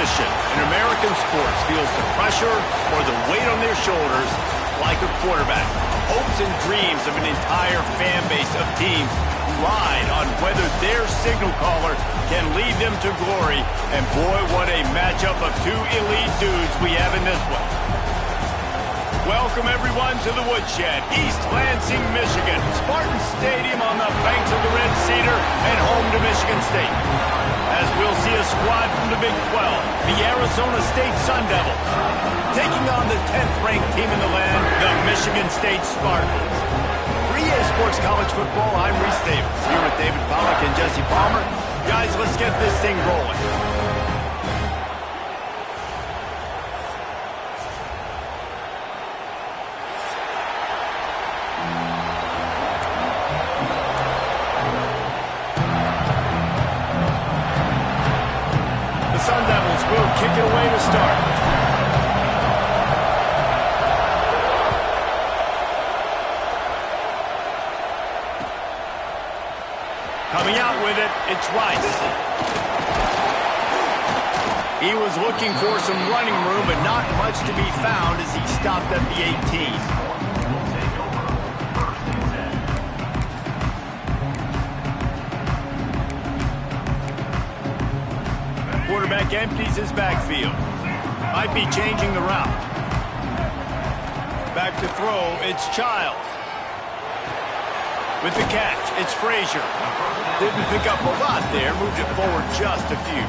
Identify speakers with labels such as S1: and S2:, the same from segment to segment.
S1: position in American sports feels the pressure or the weight on their shoulders like a quarterback. Hopes and dreams of an entire fan base of teams ride on whether their signal caller can lead them to glory. And boy, what a matchup of two elite dudes we have in this one. Welcome, everyone, to the Woodshed, East Lansing, Michigan. Spartan Stadium on the banks of the Red Cedar and home to Michigan State. As we'll see a squad from the Big 12, the Arizona State Sun Devils, taking on the 10th-ranked team in the land, the Michigan State Spartans. For EA Sports College Football, I'm Reese Davis, here with David Pollack and Jesse Palmer. Guys, let's get this thing rolling. Sun Devils will kick it away to start. Coming out with it, it's Rice. He was looking for some running room, but not much to be found as he stopped at the 18. Quarterback empties his backfield. Might be changing the route. Back to throw, it's Childs. With the catch, it's Frazier. Didn't pick up a lot there, moved it forward just a few.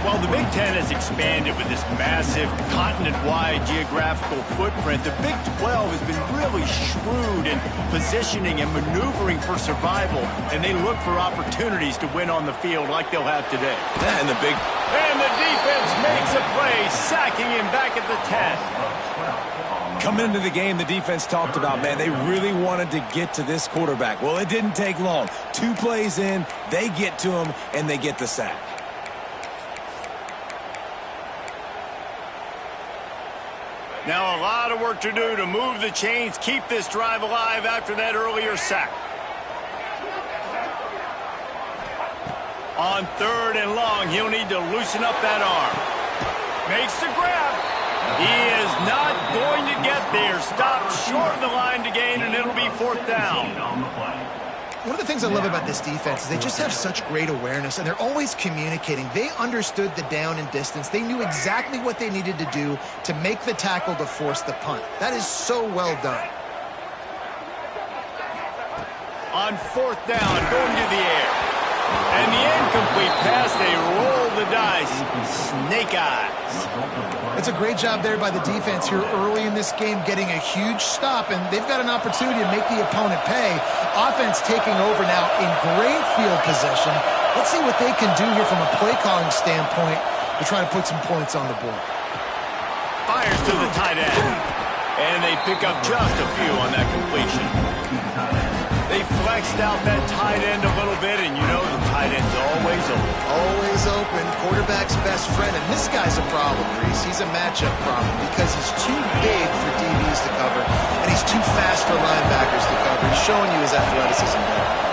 S1: While the Big Ten has expanded with this massive continent-wide geographical footprint, the Big 12 has been really shrewd in positioning and maneuvering for survival, and they look for opportunities to win on the field like they'll have today.
S2: And the
S1: defense makes a play, sacking him back at the 10.
S2: Coming into the game, the defense talked about, man, they really wanted to get to this quarterback. Well, it didn't take long. 2 plays in, they get to him, and they get the sack.
S1: Now a lot of work to do to move the chains, keep this drive alive after that earlier sack. On 3rd and long, he'll need to loosen up that arm. Makes the grab. He is not going to get there. Stopped short of the line to gain, and it'll be 4th down.
S3: One of the things I love about this defense is they just have such great awareness, and they're always communicating. They understood the down and distance. They knew exactly what they needed to do to make the tackle to force the punt. That is so well done.
S1: On 4th down, going to the air. And the incomplete pass, they roll the dice. Snake eyes.
S3: It's a great job there by the defense here early in this game, getting a huge stop, and they've got an opportunity to make the opponent pay. Offense taking over now in great field possession. Let's see what they can do here from a play-calling standpoint to try to put some points on the board.
S1: Fires to the tight end. And they pick up just a few on that completion. They flexed out that tight end a little bit, and you know the tight end's always open.
S3: Always open. Quarterback's best friend. And this guy's a problem, Reese. He's a matchup problem because he's too big for DBs to cover, and he's too fast for linebackers to cover. He's showing you his athleticism there.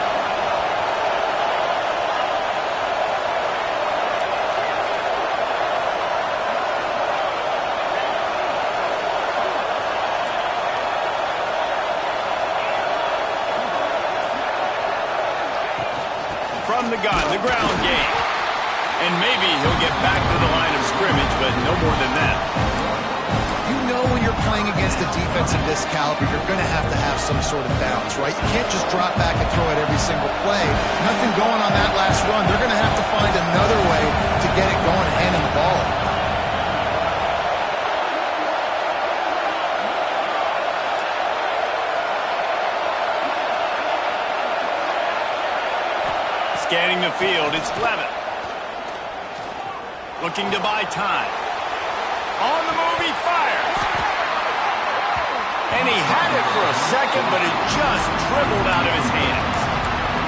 S1: From the gun, the ground game. And maybe he'll get back to the line of scrimmage, but no more than that.
S3: You know when you're playing against a defense of this caliber, you're going to have some sort of balance, right? You can't just drop back and throw it every single play. Nothing going on that last run. They're going to have to find another way to get it going and handing the ball.
S1: Scanning the field, it's Levitt. Looking to buy time. On the move, he fires. And he had it for a second, but it just dribbled out of his hands.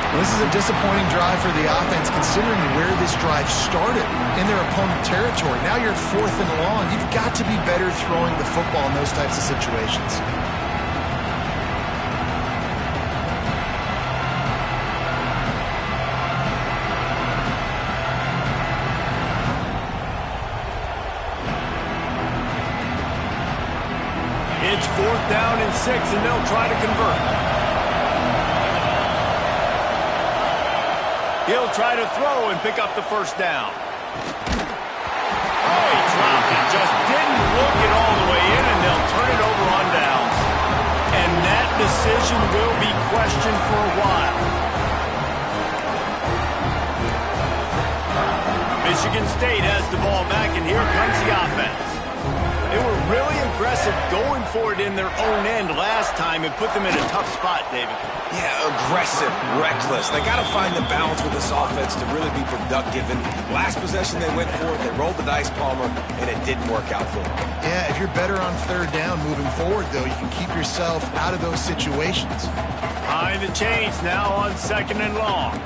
S3: Well, this is a disappointing drive for the offense, considering where this drive started, in their opponent territory. Now you're at 4th and long. You've got to be better throwing the football in those types of situations.
S1: It's 4th down and 6, and they'll try to convert. He'll try to throw and pick up the 1st down. Oh, he dropped it. Just didn't look it all the way in, and they'll turn it over on downs. And that decision will be questioned for a while. Michigan State has the ball back, and here comes the offense. They were really aggressive going for it in their own end last time and put them in a tough spot, David.
S2: Yeah, aggressive, reckless. They got to find the balance with this offense to really be productive. And last possession they went for it, they rolled the dice, Palmer, and it didn't work out for them.
S3: Yeah, if you're better on 3rd down moving forward, though, you can keep yourself out of those situations.
S1: Behind the chains now on 2nd and long.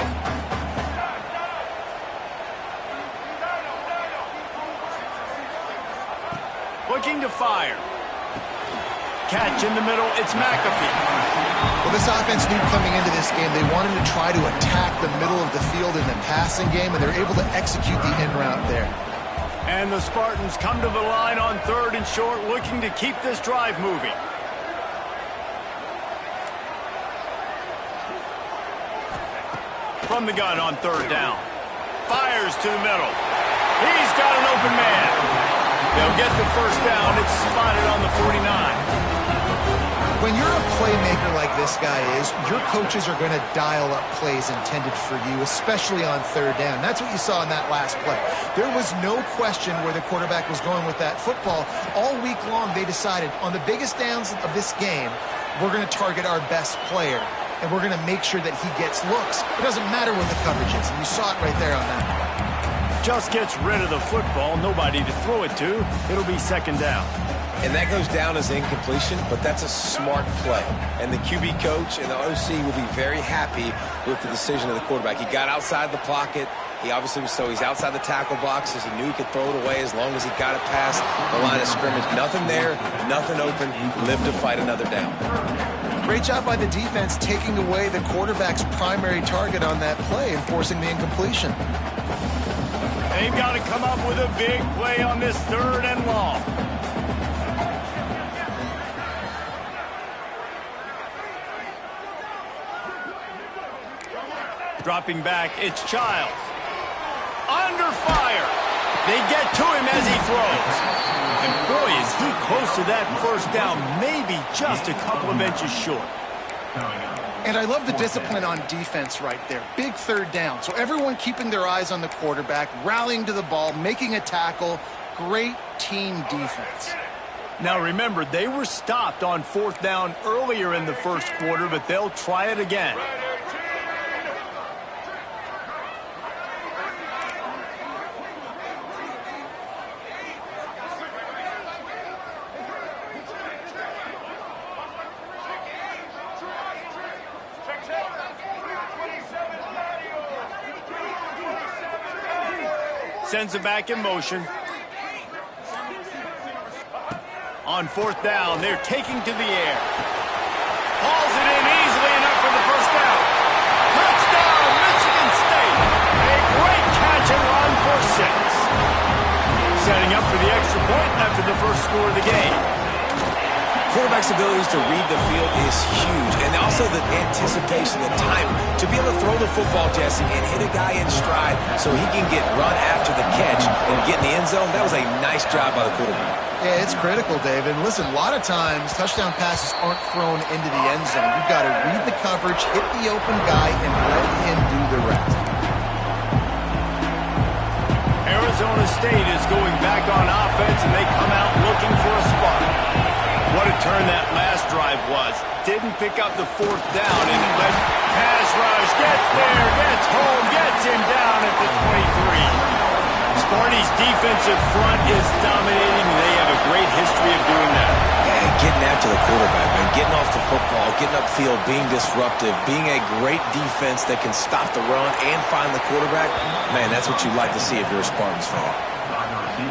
S1: Looking to fire. Catch in the middle, it's McAfee.
S3: Well, this offense knew coming into this game they wanted to try to attack the middle of the field in the passing game, and they're able to execute the in route there.
S1: And the Spartans come to the line on 3rd and short, looking to keep this drive moving. From the gun on 3rd down. Fires to the middle. He's got an open man. They'll get the 1st down. It's spotted on the 49.
S3: When you're a playmaker like this guy is, your coaches are going to dial up plays intended for you, especially on 3rd down. That's what you saw in that last play. There was no question where the quarterback was going with that football. All week long, they decided on the biggest downs of this game, we're going to target our best player, and we're going to make sure that he gets looks. It doesn't matter what the coverage is, and you saw it right there on that play.
S1: Just gets rid of the football, nobody to throw it to. It'll be 2nd down.
S2: And that goes down as incompletion, but that's a smart play. And the QB coach and the OC will be very happy with the decision of the quarterback. He got outside the pocket. He obviously was he's outside the tackle boxes. He knew he could throw it away as long as he got it past the line of scrimmage. Nothing there, nothing open. Live to fight another down.
S3: Great job by the defense taking away the quarterback's primary target on that play and forcing the incompletion.
S1: They've got to come up with a big play on this 3rd and long. Dropping back, it's Childs. Under fire. They get to him as he throws. And boy, is he close to that 1st down, maybe just a couple of inches short.
S3: And I love the discipline on defense right there. Big 3rd down. So everyone keeping their eyes on the quarterback, rallying to the ball, making a tackle. Great team defense.
S1: Now remember, they were stopped on 4th down earlier in the 1st quarter, but they'll try it again. Sends it back in motion. On 4th down, they're taking to the air. Hauls it in easily enough for the 1st down. Touchdown, Michigan State. A great catch and run for 6. Setting up for the extra point after the 1st score of the game.
S2: Quarterback's abilities to read the field is huge, and also the anticipation, the time to be able to throw the football, Jesse, and hit a guy in stride so he can get run after the catch and get in the end zone. That was a nice job by the quarterback.
S3: Yeah, it's critical, David. Listen, a lot of times touchdown passes aren't thrown into the end zone. You've got to read the coverage, hit the open guy, and let him do the rest.
S1: Arizona State is going back on offense, and they come out looking for a spark. What a turn that last drive was. Didn't pick up the 4th down, and it led pass rush. Gets there, gets home, gets him down at the 23. Sparty's defensive front is dominating. They have a great history of doing that.
S2: Yeah, getting after the quarterback, man. Getting off the football, getting upfield, being disruptive, being a great defense that can stop the run and find the quarterback. Man, that's what you'd like to see if you're a Spartans fan.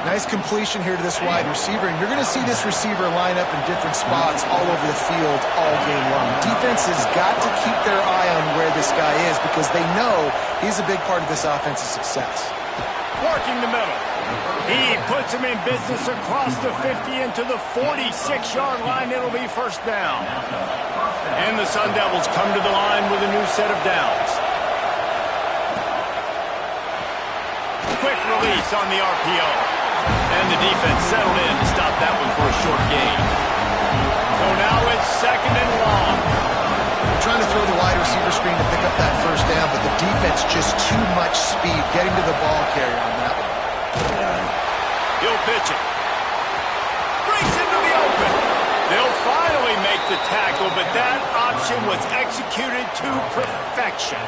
S3: Nice completion here to this wide receiver, and you're going to see this receiver line up in different spots all over the field all game long. Defense has got to keep their eye on where this guy is because they know he's a big part of this offense's success.
S1: Working the middle. He Puts him in business across the 50 into the 46-yard line. It'll be first down. And the Sun Devils come to the line with a new set of downs. Quick release on the RPO. And the defense settled in to stop that one for a short gain. So now it's second and long.
S3: They're trying to throw the wide receiver screen to pick up that first down, but the defense just too much speed getting to the ball carrier on that one.
S1: He'll pitch it. Breaks into the open. They'll finally make the tackle, but that option was executed to perfection.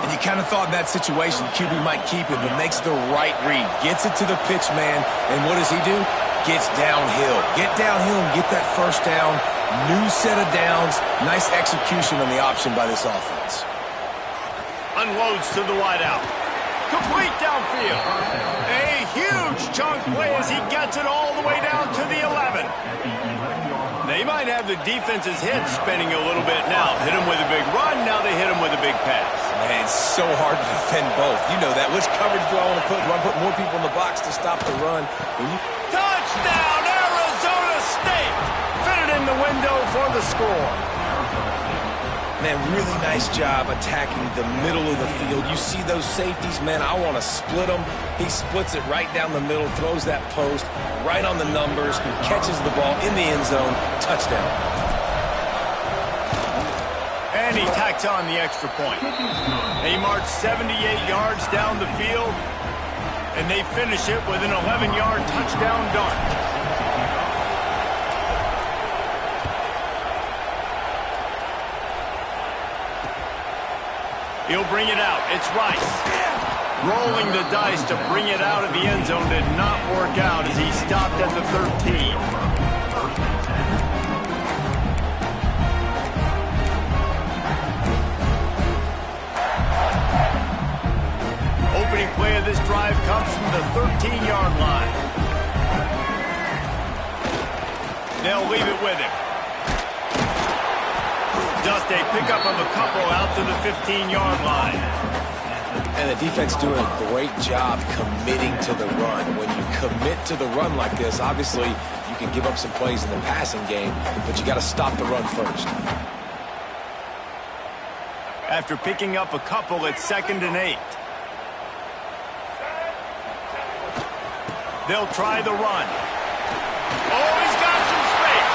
S2: And you kind of thought in that situation QB might keep it, but makes the right read. Gets it to the pitch man, and what does he do? Gets downhill. Get downhill and get that first down. New set of downs. Nice execution on the option by this offense.
S1: Unloads to the wideout. Complete downfield. A huge chunk play as he gets it all the way down to the 11. They might have the defense's head spinning a little bit now. Hit him with a big run, now they hit him with a big pass.
S2: Man, it's so hard to defend both. You know that. Which coverage do I want to put? Do I put more people in the box to stop the run?
S1: Touchdown, Arizona State! Fitted in the window for the score.
S2: Man, really nice job attacking the middle of the field. You see those safeties, man, I want to split them. He splits it right down the middle, throws that post, right on the numbers, catches the ball in the end zone, touchdown.
S1: And he tacks on the extra point. They march 78 yards down the field, and they finish it with an 11-yard touchdown dart. He'll bring it out. It's Rice. Rolling the dice to bring it out of the end zone did not work out as he stopped at the 13. Opening play of this drive comes from the 13-yard line. They'll leave it with him. Just a pickup of a couple out to the 15-yard line.
S2: And the defense doing a great job committing to the run. When you commit to the run like this, obviously you can give up some plays in the passing game, but you got to stop the run first.
S1: After picking up a couple, it's 2nd and 8. They'll try the run. Oh, he's got some space.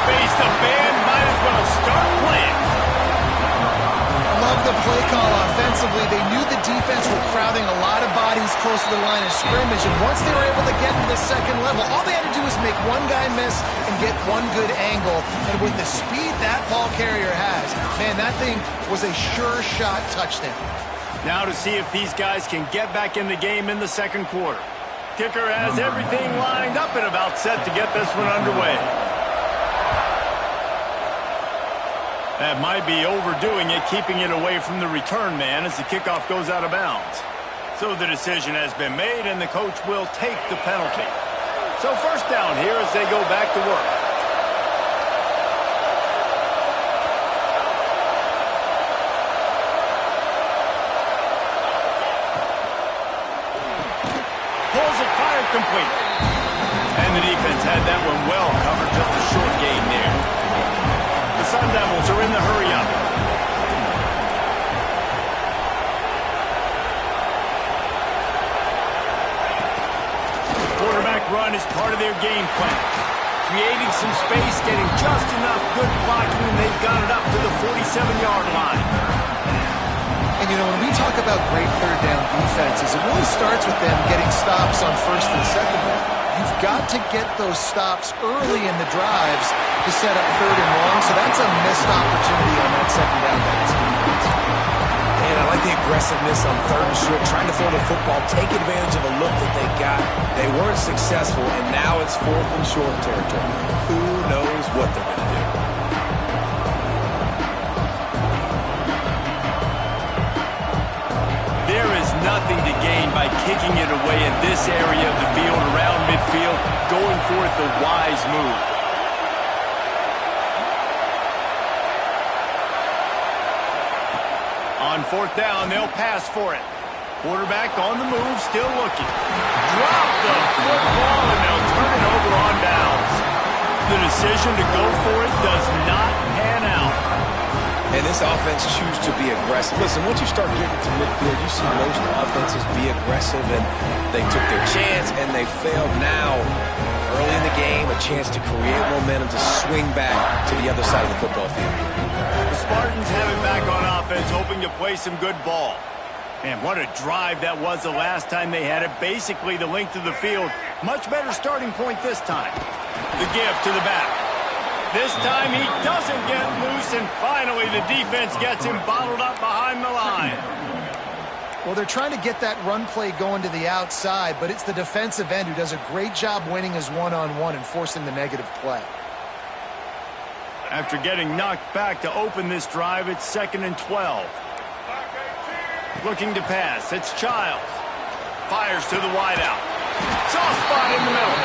S1: Space, the band might as well start playing.
S3: Love the play call offensively. They knew the defense were crowding a lot of bodies close to the line of scrimmage, and once they were able to get to the second level, all they had to do was make one guy miss and get one good angle. And with the speed that ball carrier has, man, that thing was a sure shot touchdown.
S1: Now to see if these guys can get back in the game in the second quarter. Kicker has everything lined up and about set to get this one underway. That might be overdoing it, keeping it away from the return man as the kickoff goes out of bounds. So the decision has been made, and the coach will take the penalty. So first down here as they go back to work. Pulls it, fired complete. And the defense had that one well covered, just a short gain there. The Sun Devils are in the hurry-up. The quarterback run is part of their game plan. Creating some space, getting just enough good blocking, and they've got it up to the 47-yard line.
S3: And, you know, when we talk about great third down defenses, it really starts with them getting stops on first and second down. You've got to get those stops early in the drives to set up third and long, so that's a missed opportunity on that second down by this defense.
S2: And I like the aggressiveness on third and short, trying to throw the football, take advantage of a look that they got. They weren't successful, and now it's 4th and short territory. Who knows what they're going to do?
S1: There is nothing to gain by kicking it away in this area of the field around midfield, going for it the wise fourth down, they'll pass for it. Quarterback on the move, still looking. Drop the football, and they'll turn it over on downs. The decision to go for it does not pan out.
S2: And this offense chooses to be aggressive. Listen, once you start getting to midfield, you see most offenses be aggressive, and they took their chance, and they failed. Now, early in the game, a chance to create momentum to swing back to the other side of the football field.
S1: The Spartans have it back on offense, hoping to play some good ball. Man, what a drive that was the last time they had it. Basically the length of the field. Much better starting point this time. The give to the back. This time he doesn't get loose, and finally the defense gets him bottled up behind the line.
S3: Well, they're trying to get that run play going to the outside, but it's the defensive end who does a great job winning his one-on-one and forcing the negative play.
S1: After getting knocked back to open this drive, it's 2nd and 12. Looking to pass, it's Childs. Fires to the wideout. Soft spot in the middle.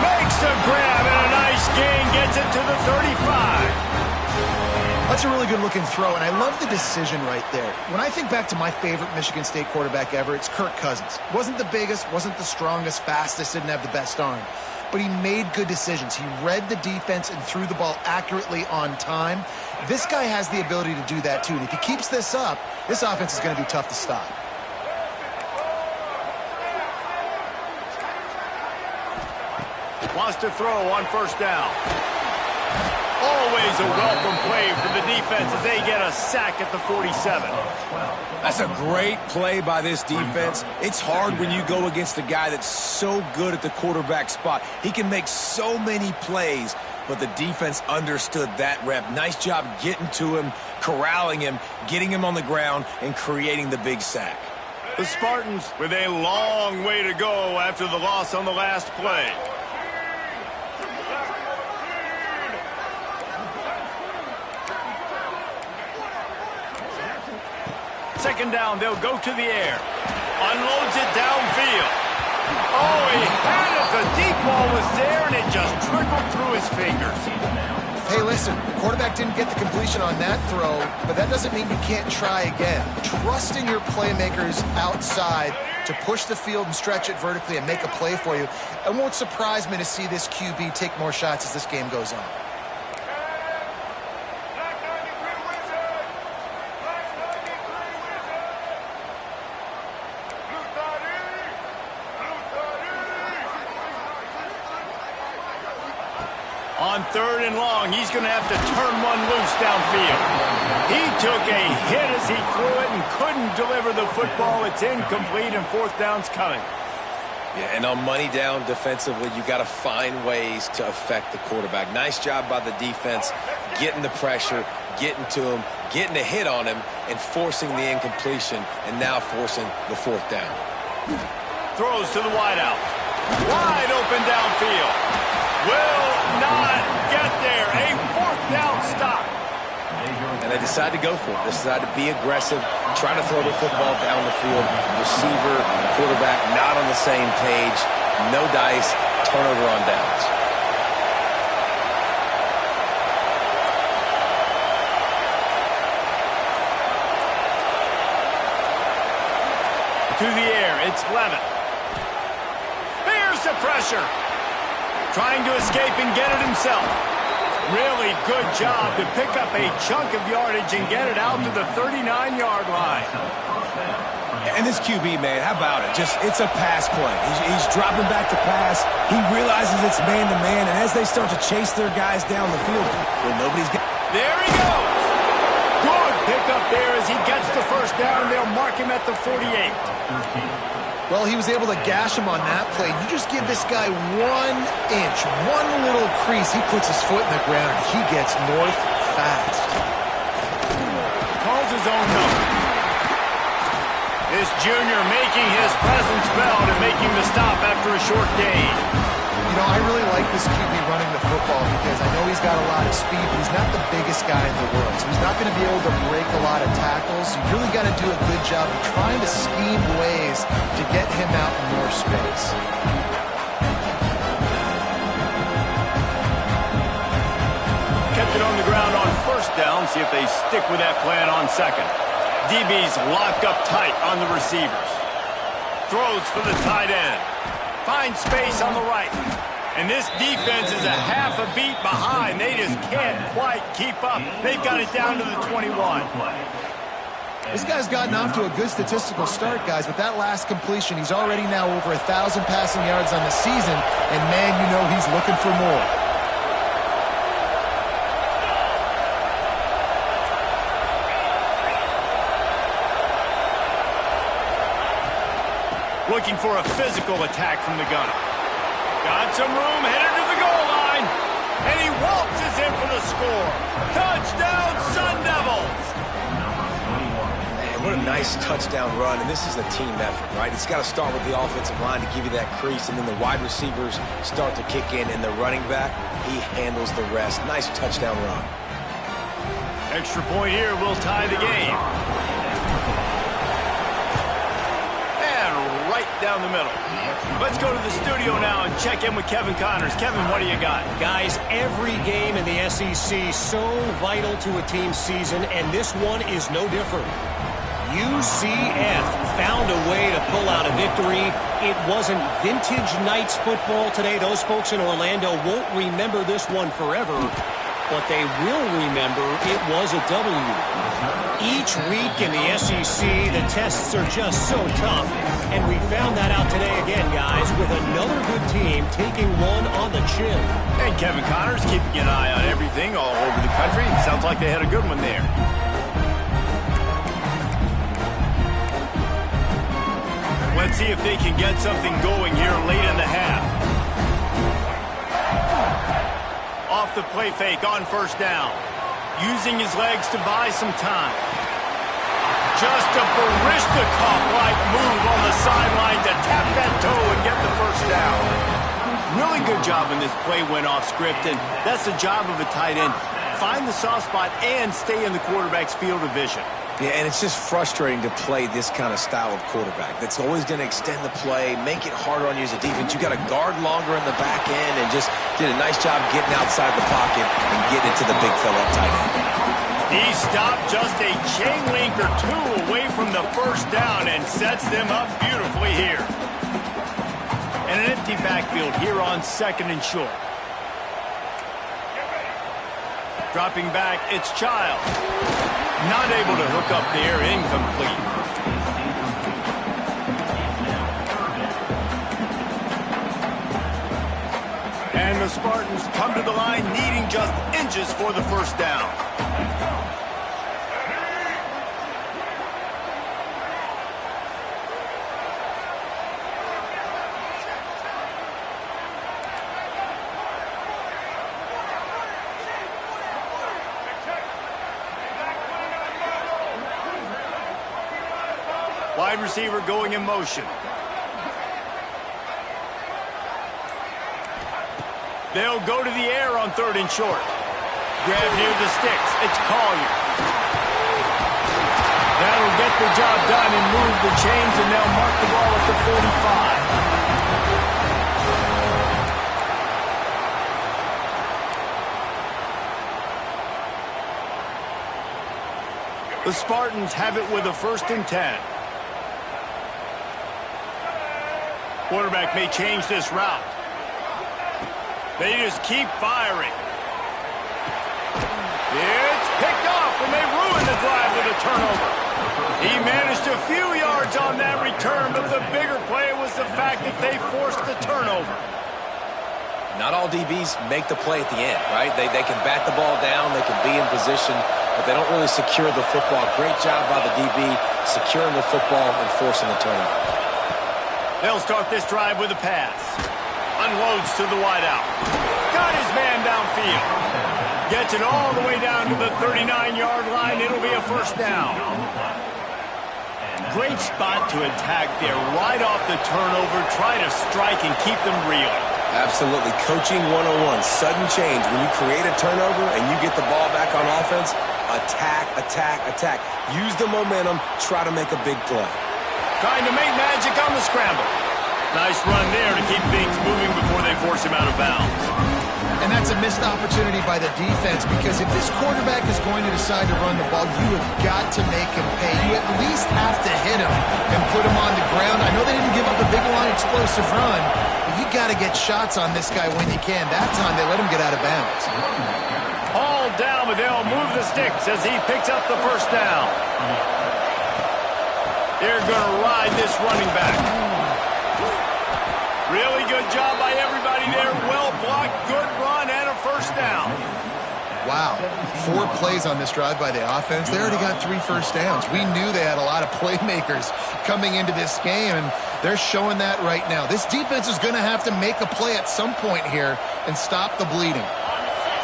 S1: Makes the grab, and a nice gain gets it to the 35.
S3: That's a really good-looking throw, and I love the decision right there. When I think back to my favorite Michigan State quarterback ever, it's Kirk Cousins. Wasn't the biggest, wasn't the strongest, fastest, didn't have the best arm. But he made good decisions. He read the defense and threw the ball accurately on time. This guy has the ability to do that, too. And if he keeps this up, this offense is going to be tough to stop.
S1: Wants to throw on first down. Always a welcome play for the defense as they get a sack at the 47.
S2: That's a great play by this defense. It's hard when you go against a guy that's so good at the quarterback spot. He can make so many plays, but the defense understood that rep. Nice job getting to him, corralling him, getting him on the ground, and creating the big sack.
S1: The Spartans with a long way to go after the loss on the last play. Second down, they'll go to the air. Unloads it downfield. Oh, he had it. The deep ball was there, and it just trickled through his fingers.
S3: Hey, listen, the quarterback didn't get the completion on that throw, but that doesn't mean you can't try again. Trusting your playmakers outside to push the field and stretch it vertically and make a play for you. It won't surprise me to see this QB take more shots as this game goes on.
S1: On 3rd and long, he's going to have to turn one loose downfield. He took a hit as he threw it and couldn't deliver the football. It's incomplete, and 4th down's coming.
S2: Yeah, and on money down defensively, you got to find ways to affect the quarterback. Nice job by the defense, getting the pressure, getting to him, getting a hit on him, and forcing the incompletion, and now forcing the 4th down.
S1: Throws to the wideout. Wide open downfield. Will not get there. A 4th down stop.
S2: And they decide to go for it. They decide to be aggressive, try to throw the football down the field. Receiver, quarterback not on the same page. No dice, turnover on downs.
S1: To the air, it's Levitt. Bears the pressure. Trying to escape and get it himself. Really good job to pick up a chunk of yardage and get it out to the 39-yard line.
S2: And this QB, man, how about it? It's a pass play. He's dropping back to pass. He realizes it's man-to-man, and as they start to chase their guys down the field, well, nobody's getting...
S1: There he goes! Good pickup there as he gets the first down, and they'll mark him at the 48.
S3: Well, he was able to gash him on that play. You just give this guy 1 inch, one little crease. He puts his foot in the ground. He gets north fast.
S1: Calls his own number. This junior making his presence felt and making the stop after a short gain.
S3: You know, I really like this QB running the football because I know he's got a lot of speed, but he's not the biggest guy in the world. So he's not going to be able to break a lot of tackles. You really got to do a good job of trying to scheme ways to get him out in more space.
S1: Kept it on the ground on first down. See if they stick with that plan on second. DB's locked up tight on the receivers. Throws for the tight end. Finds space on the right. And this defense is a half a beat behind. They just can't quite keep up. They've got it down to the 21.
S3: This guy's gotten off to a good statistical start, guys. With that last completion, he's already now over 1,000 passing yards on the season. And, man, you know he's looking for more.
S1: Looking for a physical attack from the gunner. Got some room, headed to the goal line. And he waltzes in for the score. Touchdown, Sun Devils!
S2: Man, what a nice touchdown run. And this is a team effort, right? It's got to start with the offensive line to give you that crease. And then the wide receivers start to kick in. And the running back, he handles the rest. Nice touchdown run.
S1: Extra point here will tie the game. Down the middle. Let's go to the studio now and check in with Kevin Connors. Kevin, what do you got?
S4: Guys, every game in the SEC so vital to a team's season, and this one is no different. UCF found a way to pull out a victory. It wasn't vintage Knights football today. Those folks in Orlando won't remember this one forever, but they will remember it was a W. Each week in the SEC, the tests are just so tough. And we found that out today again, guys, with another good team taking one on the chin.
S1: And Kevin Connors keeping an eye on everything all over the country. Sounds like they had a good one there. Let's see if they can get something going here late in the half. Off the play fake on first down. Using his legs to buy some time. Just a Baryshnikov-like move on the sideline to tap that toe and get the first down. Really good job when this play went off script, and that's the job of a tight end. Find the soft spot and stay in the quarterback's field of vision.
S2: Yeah, and it's just frustrating to play this kind of style of quarterback. That's always going to extend the play, make it harder on you as a defense. You got to guard longer in the back end, and just did a nice job getting outside the pocket and getting it to the big fella tight end.
S1: He stopped just a chain link or two away from the first down and sets them up beautifully here. And an empty backfield here on second and short. Dropping back, it's Child. Not able to hook up there, incomplete. And the Spartans come to the line needing just inches for the first down. Wide receiver going in motion. They'll go to the air on third and short. Grab near the sticks. It's Collier. That'll get the job done and move the chains, and they'll mark the ball at the 45. The Spartans have it with a 1st and 10. Quarterback may change this route. They just keep firing. It's picked off, and they ruin the drive with a turnover. He managed a few yards on that return, but the bigger play was the fact that they forced the turnover.
S2: Not all DBs make the play at the end, right? They can bat the ball down, they can be in position, but they don't really secure the football. Great job by the DB securing the football and forcing the turnover.
S1: They'll start this drive with a pass. Unloads to the wideout. Got his man downfield. Gets it all the way down to the 39-yard line. It'll be a first down. Great spot to attack there. Right off the turnover. Try to strike and keep them real.
S2: Absolutely. Coaching 101. Sudden change. When you create a turnover and you get the ball back on offense, attack, attack, attack. Use the momentum. Try to make a big play.
S1: Trying to make magic on the scramble. Nice run there to keep things moving before they force him out of bounds.
S3: And that's a missed opportunity by the defense, because if this quarterback is going to decide to run the ball, you have got to make him pay. You at least have to hit him and put him on the ground. I know they didn't give up a big line explosive run, but you got to get shots on this guy when you can. That time they let him get out of bounds.
S1: All down, but they'll move the sticks as he picks up the first down. They're going to ride this running back. Really good job by everybody there. Well blocked, good run, and a first down.
S3: Wow. 4 plays on this drive by the offense. They already got 3 first downs. We knew they had a lot of playmakers coming into this game, and they're showing that right now. This defense is going to have to make a play at some point here and stop the bleeding.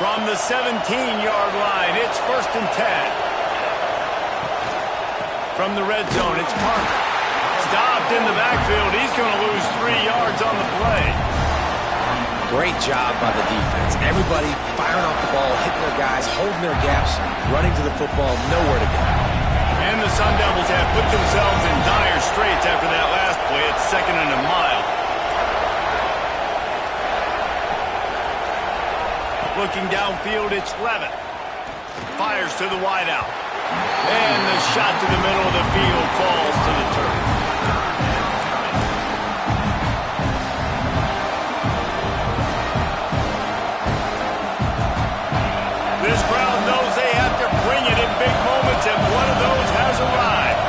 S1: From the 17-yard line, it's 1st and 10. From the red zone, it's Parker. Stopped in the backfield. He's going to lose 3 yards on the play.
S2: Great job by the defense. Everybody firing off the ball, hitting their guys, holding their gaps, running to the football, nowhere to go.
S1: And the Sun Devils have put themselves in dire straits after that last play. It's 2nd and a mile. Looking downfield, it's Levitt. Fires to the wideout. And the shot to the middle of the field falls to the turf. This crowd knows they have to bring it in big moments, and one of those has arrived.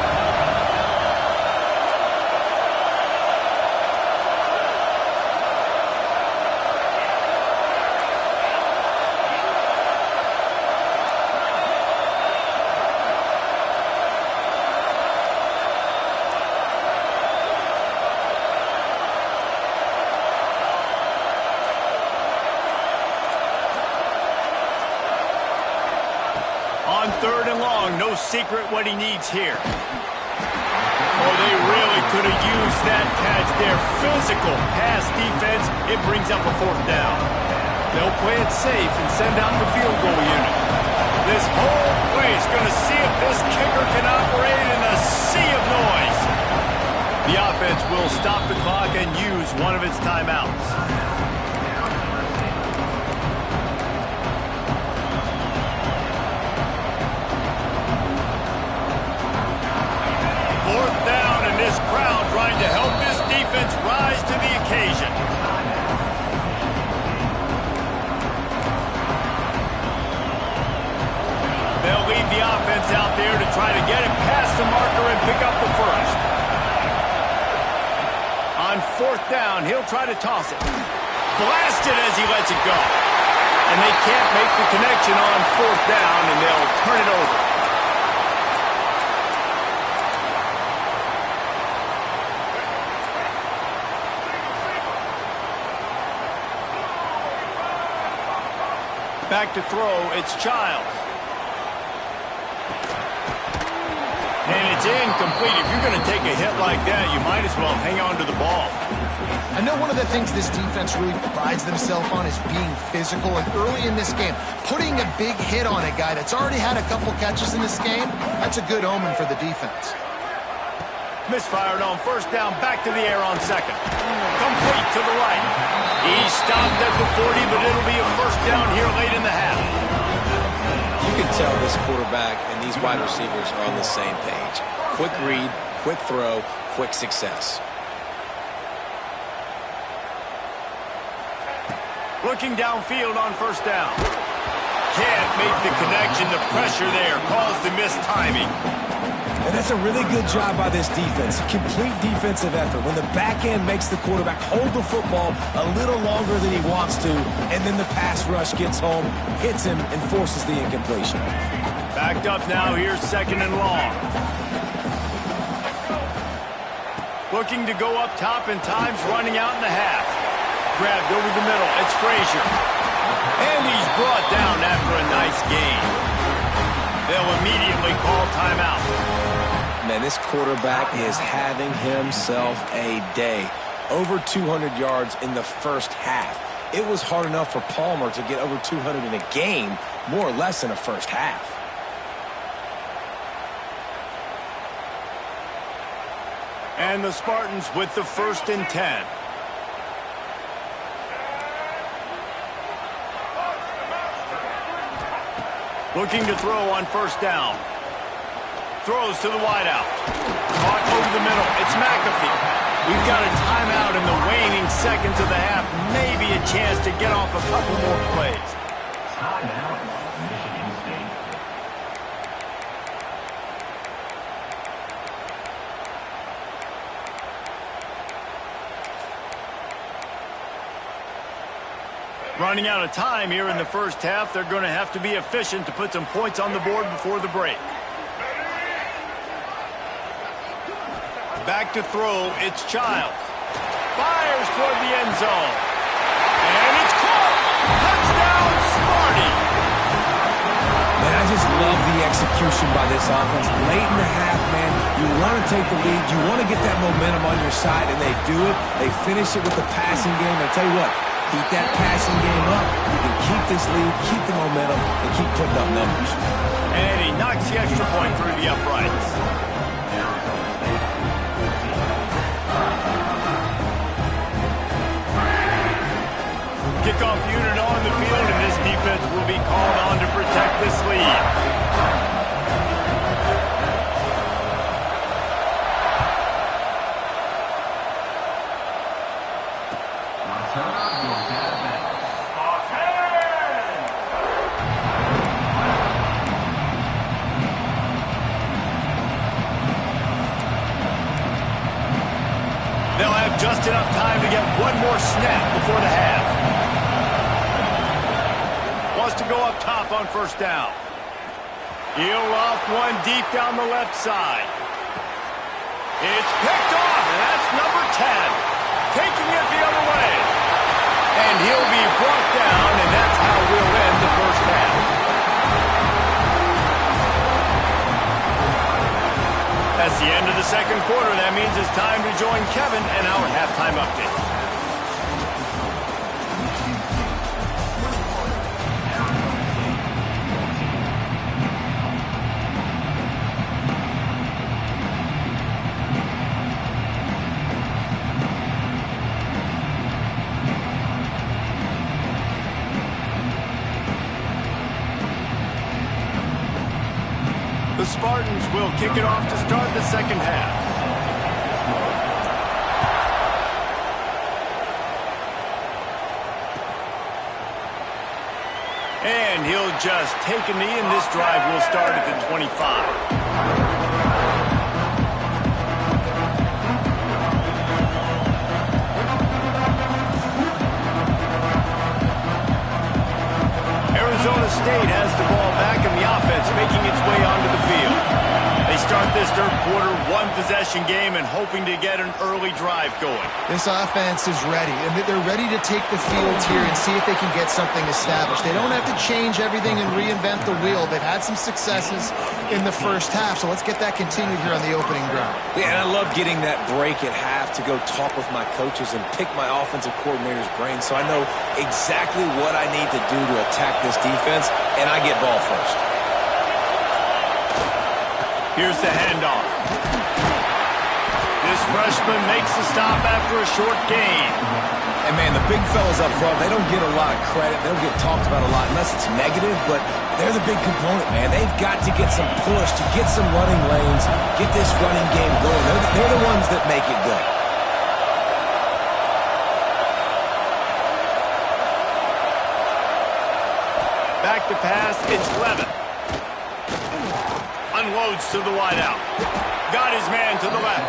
S1: On 3rd and long, no secret what he needs here. Oh, they really could have used that catch there. Physical pass defense. It brings up a 4th down. They'll play it safe and send out the field goal unit. This whole place going to see if this kicker can operate in a sea of noise. The offense will stop the clock and use one of its timeouts. 4th down, and this crowd trying to help this defense rise to the occasion. They'll leave the offense out there to try to get it past the marker and pick up the first. On 4th down, he'll try to toss it. Blasted as he lets it go. And they can't make the connection on 4th down, and they'll turn it over. Back to throw, it's Childs. And it's incomplete. If you're going to take a hit like that, you might as well hang on to the ball.
S3: I know one of the things this defense really prides themselves on is being physical, and early in this game, putting a big hit on a guy that's already had a couple catches in this game, that's a good omen for the defense.
S1: Misfired on 1st down, back to the air on 2nd. Complete to the right. He stopped at the 40, but it'll be a 1st down here late in the half.
S2: You can tell this quarterback and these wide receivers are on the same page. Quick read, quick throw, quick success.
S1: Looking downfield on 1st down. Can't make the connection. The pressure there caused the missed timing.
S5: And that's a really good job by this defense. Complete defensive effort. When the back end makes the quarterback hold the football a little longer than he wants to, and then the pass rush gets home, hits him, and forces the incompletion.
S1: Backed up now. Here's 2nd and long. Looking to go up top, and time's running out in the half. Grabbed over the middle. It's Frazier. And he's brought down after a nice gain. They'll immediately call timeout.
S2: Man, this quarterback is having himself a day. Over 200 yards in the first half. It was hard enough for Palmer to get over 200 in a game, more or less in a first half.
S1: And the Spartans with the 1st and 10. Looking to throw on first down. Throws to the wideout. Caught over the middle. It's McAfee. We've got a timeout in the waning seconds of the half. Maybe a chance to get off a couple more plays.
S6: Timeout, Michigan State.
S1: Running out of time here in the first half. They're going to have to be efficient to put some points on the board before the break. Back to throw, it's Childs. Fires toward the end zone. And it's caught! Touchdown, Smarty!
S5: Man, I just love the execution by this offense. Late in the half, man, you want to take the lead. You want to get that momentum on your side, and they do it. They finish it with the passing game. I tell you what, keep that passing game up. You can keep this lead, keep the momentum, and keep putting up numbers.
S1: And he knocks the extra point through the uprights. Kickoff unit on the field, and this defense will be called on to protect this lead. They'll have just enough time to get one more snap before the half. Wants to go up top on first down. He'll loft one deep down the left side. It's picked off, and that's number 10. Taking it the other way. And he'll be brought down, and that's how we'll end the first half. That's the end of the second quarter. That means it's time to join Kevin and our halftime update. The Spartans will kick it off to start the second half. And he'll just take a knee, and this drive will start at the 25. Arizona State has the ball back, and the offense making its way onto the field. They start this third quarter one-possession game and hoping to get an early drive going.
S3: This offense is ready, and they're ready to take the field here and see if they can get something established. They don't have to change everything and reinvent the wheel. They've had some successes in the first half, so let's get that continued here on the opening drive.
S2: Yeah, and I love getting that break at half to go talk with my coaches and pick my offensive coordinator's brain so I know exactly what I need to do to attack this defense, and I get ball first.
S1: Here's the handoff. This freshman makes the stop after a short gain.
S2: And, man, the big fellas up front, they don't get a lot of credit. They don't get talked about a lot unless it's negative, but they're the big component, man. They've got to get some push, to get some running lanes, get this running game going. They're the ones that make it go.
S1: Back to pass, it's Levin. Unloads to the wideout. Got his man to the left.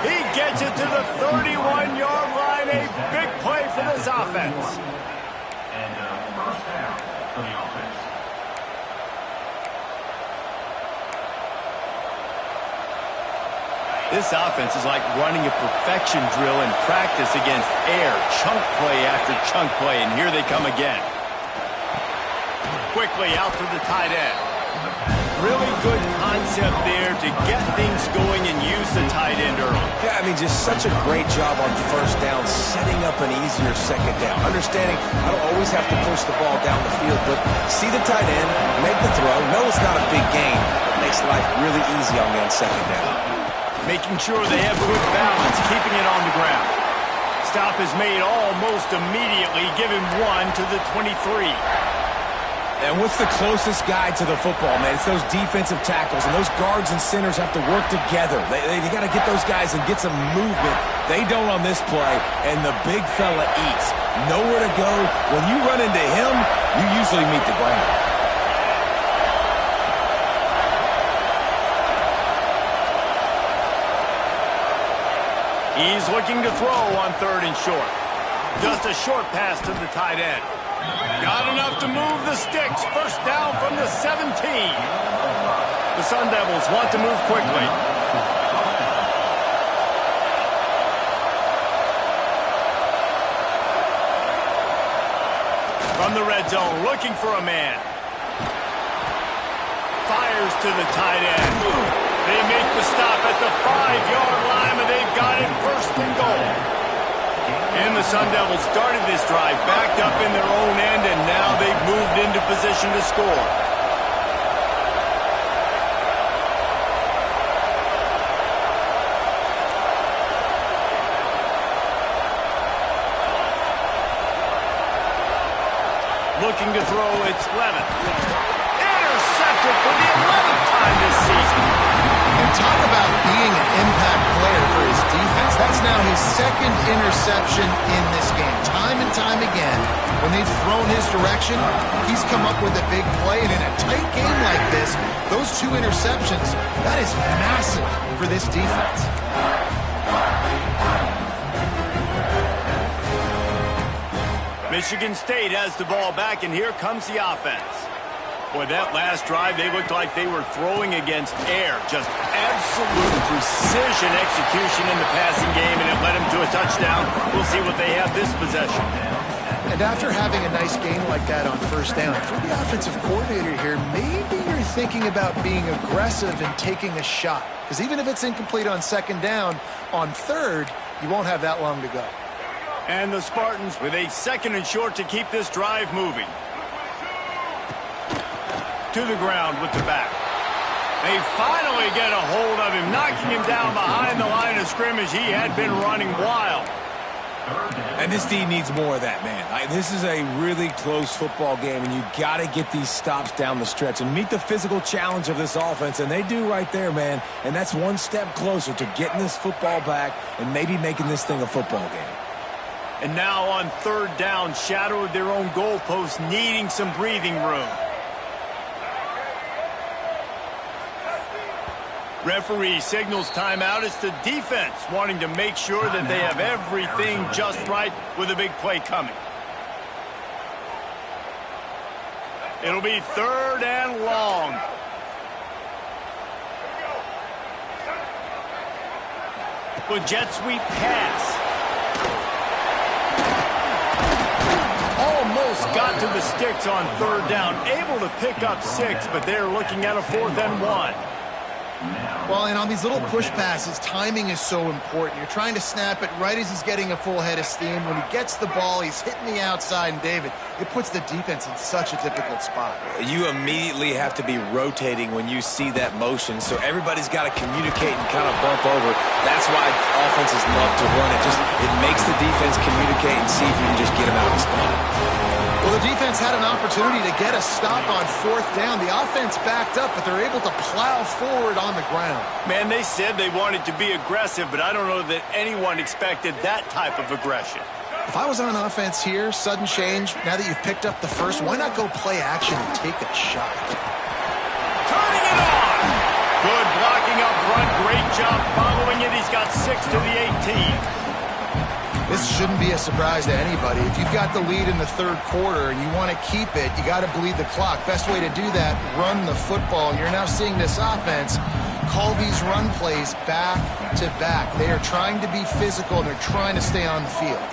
S1: He gets it to the 31-yard line. A big play for this offense.
S6: And first down for the offense.
S1: This offense is like running a perfection drill in practice against air. Chunk play after chunk play, and here they come again. Quickly out to the tight end. Really good concept there to get things going and use the tight end early.
S2: Yeah, I mean, just such a great job on first down, setting up an easier second down. Understanding I don't always have to push the ball down the field, but see the tight end, make the throw. No, it's not a big gain. It makes life really easy on me on second down.
S1: Making sure they have good balance, keeping it on the ground. Stop is made almost immediately. Give him one to the 23.
S5: And what's the closest guy to the football, man? It's those defensive tackles, and those guards and centers have to work together. They got to get those guys and get some movement. They don't on this play, and the big fella eats. Nowhere to go. When you run into him, you usually meet the ground.
S1: He's looking to throw on 3rd and short. Just a short pass to the tight end. Got enough to move the sticks. First down from the 17. The Sun Devils want to move quickly. From the red zone, looking for a man. Fires to the tight end. They make the stop at the 5-yard line, and they've got it 1st and goal. And the Sun Devils started this drive backed up in their own end, and now they've moved into position to score. Looking to throw, it's Levitt. Intercepted for the 11th time this season.
S3: And talk about being an impact player for his defense. That's now his 2nd interception in this game. Time and time again, when they've thrown his direction, he's come up with a big play. And in a tight game like this, those 2 interceptions, that is massive for this defense.
S1: Michigan State has the ball back, and here comes the offense. Boy, that last drive, they looked like they were throwing against air. Just absolute precision execution in the passing game, and it led them to a touchdown. We'll see what they have this possession.
S3: And after having a nice game like that on 1st down, for the offensive coordinator here, maybe you're thinking about being aggressive and taking a shot. Because even if it's incomplete on 2nd down, on 3rd, you won't have that long to go.
S1: And the Spartans with a 2nd and short to keep this drive moving. To the ground with the back. They finally get a hold of him, knocking him down behind the line of scrimmage. He had been running wild.
S5: And this D needs more of that, man. This is a really close football game, and you got to get these stops down the stretch and meet the physical challenge of this offense, and they do right there, man. And that's one step closer to getting this football back and maybe making this thing a football game.
S1: And now on 3rd down, shadow of their own goalpost, needing some breathing room. Referee signals timeout. It's the defense wanting to make sure that they have everything just right with a big play coming. It'll be 3rd and long. With jet sweep pass. Almost got to the sticks on 3rd down. Able to pick up 6, but they're looking at a 4th and 1.
S3: Well, and on these little push passes, timing is so important. You're trying to snap it right as he's getting a full head of steam. When he gets the ball, he's hitting the outside, and David, it puts the defense in such a difficult spot.
S2: You immediately have to be rotating when you see that motion, so everybody's got to communicate and kind of bump over. That's why offenses love to run it. It makes the defense communicate and see if you can just get them out of the spot.
S3: Well, the defense had an opportunity to get a stop on 4th down. The offense backed up, but they're able to plow forward on the ground.
S1: Man, they said they wanted to be aggressive, but I don't know that anyone expected that type of aggression.
S3: If I was on offense here, sudden change, now that you've picked up the 1st, why not go play action and take a shot?
S1: Turning it on! Good blocking up front. Great job following it. He's got 6 to the 18.
S3: This shouldn't be a surprise to anybody. If you've got the lead in the 3rd quarter and you want to keep it, you got to bleed the clock. Best way to do that, run the football. And you're now seeing this offense call these run plays back to back. They are trying to be physical, and they're trying to stay on the field.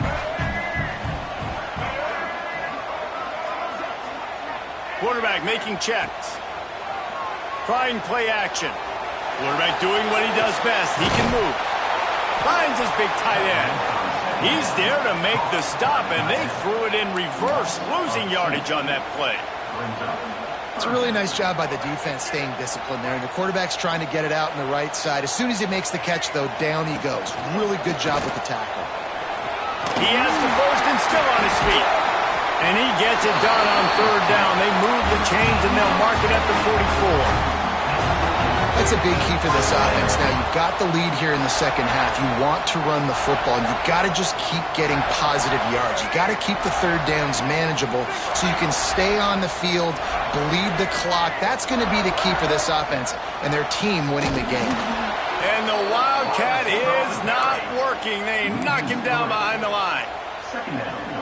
S1: Quarterback making checks. Trying play action. Quarterback doing what he does best. He can move. Finds his big tight end. He's there to make the stop, and they threw it in reverse, losing yardage on that play.
S3: It's a really nice job by the defense staying disciplined there, and the quarterback's trying to get it out on the right side. As soon as he makes the catch, though, down he goes. Really good job with the tackle.
S1: He has the 1st and still on his feet. And he gets it done on 3rd down. They move the change, and they'll mark it at the 44.
S3: That's a big key for this offense now. You've got the lead here in the second half. You want to run the football, and you've got to just keep getting positive yards. You've got to keep the third downs manageable so you can stay on the field, bleed the clock. That's going to be the key for this offense and their team winning the game.
S1: And the Wildcat is not working. They knock him down behind the line.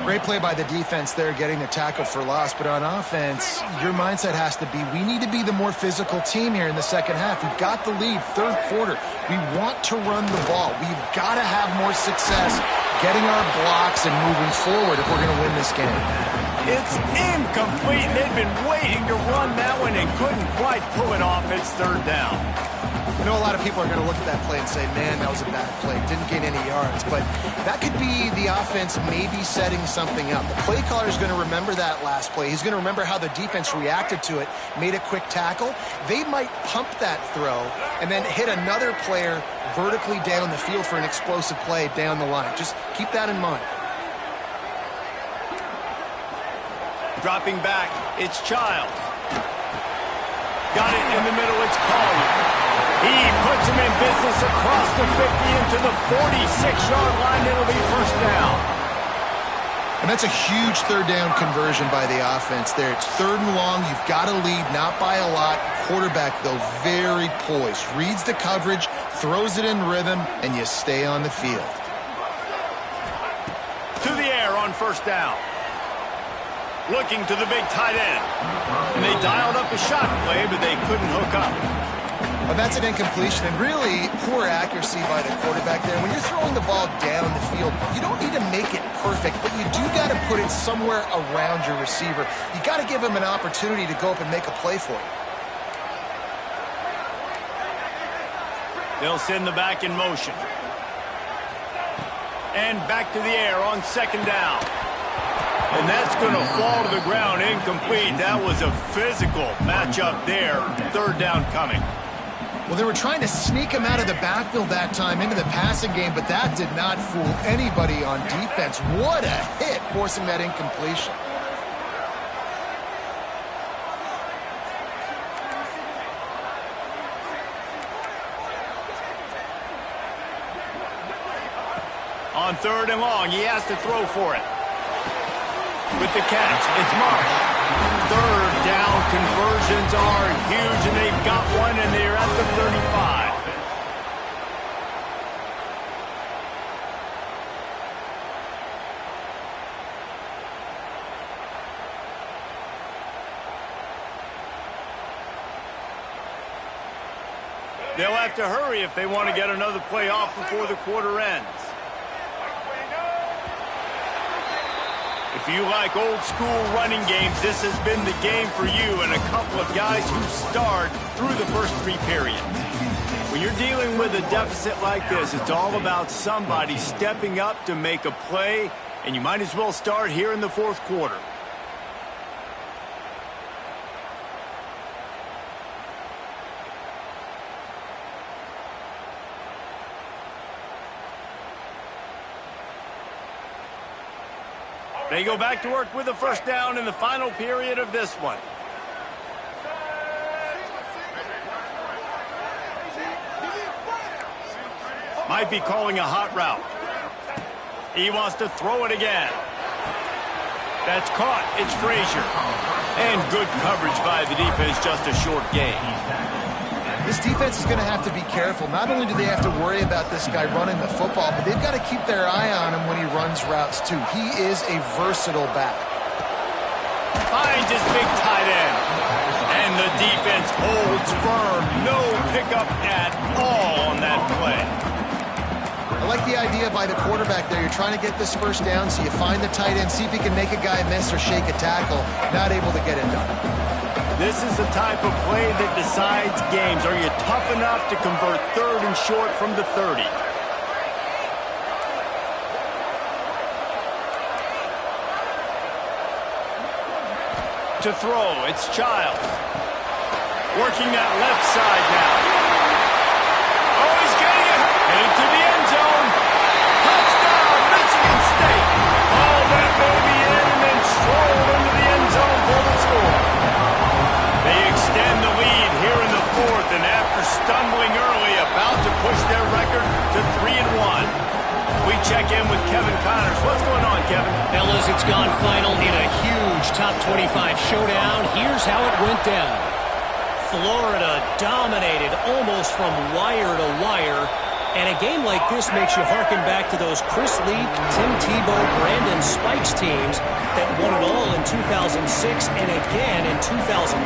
S3: Great play by the defense there, getting the tackle for loss. But on offense, your mindset has to be, we need to be the more physical team here in the second half. We've got the lead, third quarter. We want to run the ball. We've got to have more success getting our blocks and moving forward if we're going to win this game.
S1: It's incomplete. They've been waiting to run that one and couldn't quite pull it off. It's third down.
S3: I know a lot of people are going to look at that play and say, man, that was a bad play. Didn't gain any yards. But that could be the offense maybe setting something up. The play caller is going to remember that last play. He's going to remember how the defense reacted to it, made a quick tackle. They might pump that throw and then hit another player vertically down the field for an explosive play down the line. Just keep that in mind.
S1: Dropping back, it's Childs. Got it in the middle, it's Collier. He puts him in business across the 50 into the 46-yard line. It'll be first down.
S3: And that's a huge third down conversion by the offense there. It's third and long. You've got to lead, not by a lot. Quarterback, though, very poised. Reads the coverage, throws it in rhythm, and you stay on the field.
S1: To the air on first down. Looking to the big tight end. And they dialed up a shot play, but they couldn't hook up.
S3: Well, that's an incompletion, and really poor accuracy by the quarterback there. When you're throwing the ball down the field, you don't need to make it perfect, but you do got to put it somewhere around your receiver. You got to give him an opportunity to go up and make a play for you.
S1: They'll send the back in motion. And back to the air on second down. And that's going to fall to the ground incomplete. That was a physical matchup there. Third down coming.
S3: Well, they were trying to sneak him out of the backfield that time into the passing game, but that did not fool anybody on defense. What a hit, forcing that incompletion.
S1: On third and long, he has to throw for it. With the catch, it's Marsh. Third down conversions are huge, and they've got one, and they're at the 35. They'll have to hurry if they want to get another play off before the quarter ends. If you like old-school running games, this has been the game for you and a couple of guys who start through the first three periods. When you're dealing with a deficit like this, it's all about somebody stepping up to make a play, and you might as well start here in the fourth quarter. They go back to work with a first down in the final period of this one. Might be calling a hot route. He wants to throw it again. That's caught. It's Frazier. And good coverage by the defense, just a short gain.
S3: This defense is going to have to be careful. Not only do they have to worry about this guy running the football, but they've got to keep their eye on him when he runs routes, too. He is a versatile back.
S1: Finds his big tight end. And the defense holds firm. No pickup at all on that play.
S3: I like the idea by the quarterback there. You're trying to get this first down, so you find the tight end, see if he can make a guy miss or shake a tackle. Not able to get it done.
S1: This is the type of play that decides games. Are you tough enough to convert third and short from the 30? To throw, it's Childs. Working that left side now. Oh, he's getting it. Headed to the end zone. Touchdown, Michigan State. Oh, that may be in, and then strolled into the end zone for the score. Kevin Connors. What's going on, Kevin?
S4: Fellas, it's gone final in a huge top 25 showdown. Here's how it went down. Florida dominated almost from wire to wire. And a game like this makes you harken back to those Chris Leak, Tim Tebow, Brandon Spikes teams that won it all in 2006 and again in 2008.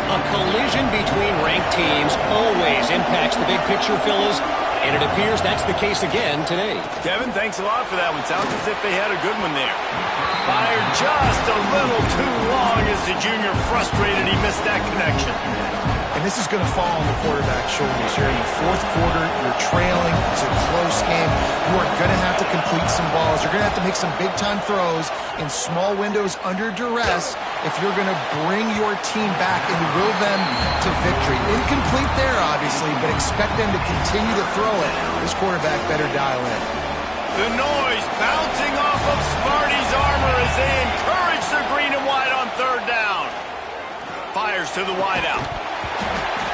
S4: A collision between ranked teams always impacts the big picture, fellas, and it appears that's the case again today.
S1: Kevin, thanks a lot for that one. Sounds as if they had a good one there. Fired just a little too long as the junior frustrated he missed that connection.
S3: And this is going to fall on the quarterback's shoulders here in the fourth quarter. You're trailing. It's a close game. You are going to have to complete some balls. You're going to have to make some big-time throws in small windows under duress if you're going to bring your team back and will them to victory. Incomplete there, obviously, but expect them to continue to throw it. This quarterback better dial in.
S1: The noise bouncing off of Smarty's armor as they encourage the green and white on third down. Fires to the wideout.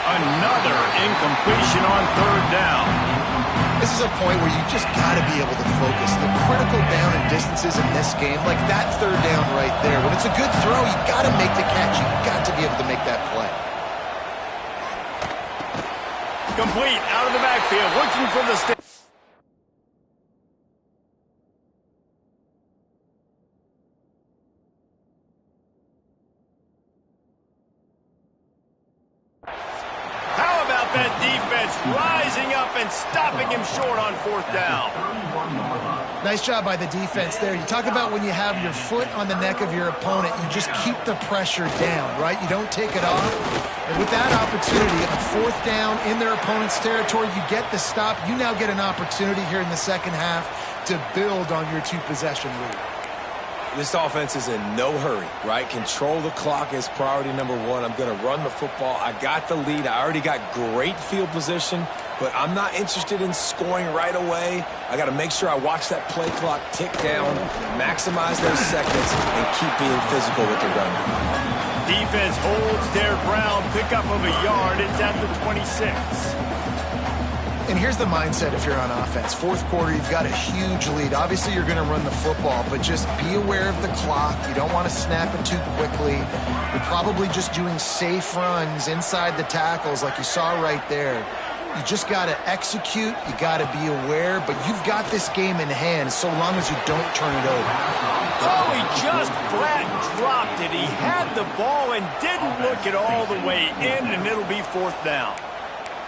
S1: Another incompletion on third down.
S3: This is a point where you just got to be able to focus. The critical down and distances in this game, like that third down right there. When it's a good throw, you got to make the catch. You got to be able to make that play.
S1: Complete out of the backfield, looking for the stick. That defense rising up and stopping him short on fourth down.
S3: Nice job by the defense there. You talk about when you have your foot on the neck of your opponent, you just keep the pressure down, right? You don't take it off. And with that opportunity, a fourth down in their opponent's territory, you get the stop. You now get an opportunity here in the second half to build on your two-possession lead.
S2: This offense is in no hurry, right? Control the clock is priority number one. I'm going to run the football. I got the lead. I already got great field position, but I'm not interested in scoring right away. I got to make sure I watch that play clock tick down, maximize those seconds, and keep being physical with the run.
S1: Defense holds their ground, pickup of a yard. It's at the 26.
S3: And here's the mindset if you're on offense. Fourth quarter, you've got a huge lead. Obviously, you're going to run the football, but just be aware of the clock. You don't want to snap it too quickly. You're probably just doing safe runs inside the tackles like you saw right there. You just got to execute. You got to be aware, but you've got this game in hand so long as you don't turn it over.
S1: Oh, he just flat dropped it. He had the ball and didn't look it all the way in, and it'll be fourth down.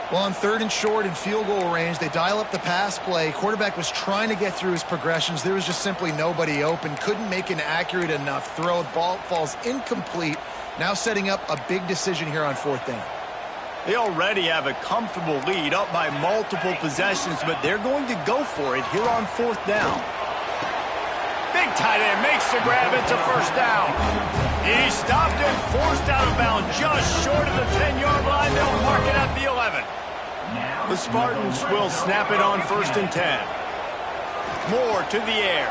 S3: Well, on third and short in field goal range, they dial up the pass play. Quarterback was trying to get through his progressions. There was just simply nobody open. Couldn't make an accurate enough throw. The ball falls incomplete. Now setting up a big decision here on fourth down.
S1: They already have a comfortable lead up by multiple possessions, but they're going to go for it here on fourth down. Big tight end makes the grab. It's a first down. He stopped and forced out of bounds just short of the 10-yard line. They'll mark it at the 11. The Spartans will snap it on first and 10. Moore to the air.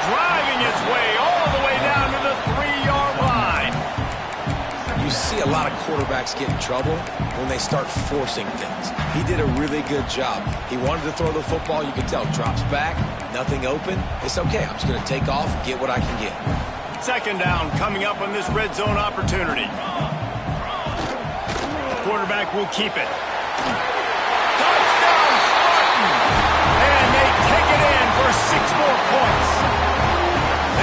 S1: Driving its way all the way down to the 3-yard line.
S2: You see a lot of quarterbacks get in trouble when they start forcing things. He did a really good job. He wanted to throw the football. You can tell. Drops back, nothing open. It's okay. I'm just going to take off, get what I can get.
S1: Second down coming up on this red zone opportunity. Quarterback will keep it. Touchdown, Spartans! And they take it in for 6 more points.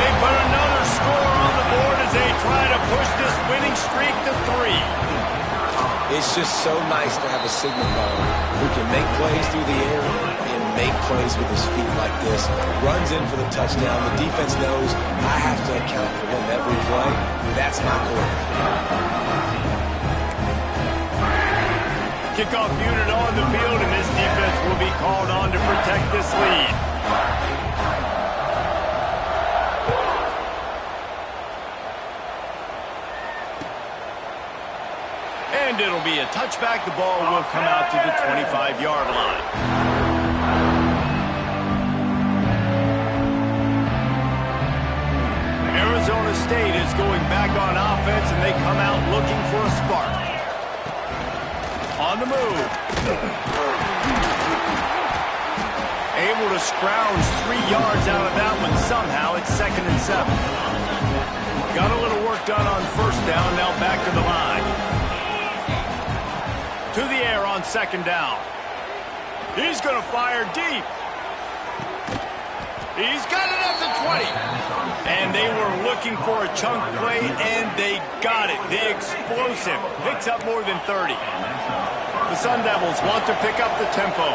S1: They put another score on the board as they try to push this winning streak to 3.
S2: It's just so nice to have a signal ball who can make plays through the air and make plays with his feet like this. Runs in for the touchdown. The defense knows I have to account for him every play. That's my quarterback.
S1: Kickoff unit on the field, and this defense will be called on to protect this lead. And it'll be a touchback. The ball will come out to the 25-yard line. Arizona State is going back on offense, and they come out looking for a spark. On the move. Able to scrounge 3 yards out of that one somehow. It's 2nd and 7. Got a little work done on 1st down. Now back to the line. To the air on 2nd down. He's going to fire deep. He's got it at the 20. And they were looking for a chunk play, and they got it. The explosive picks up more than 30. The Sun Devils want to pick up the tempo.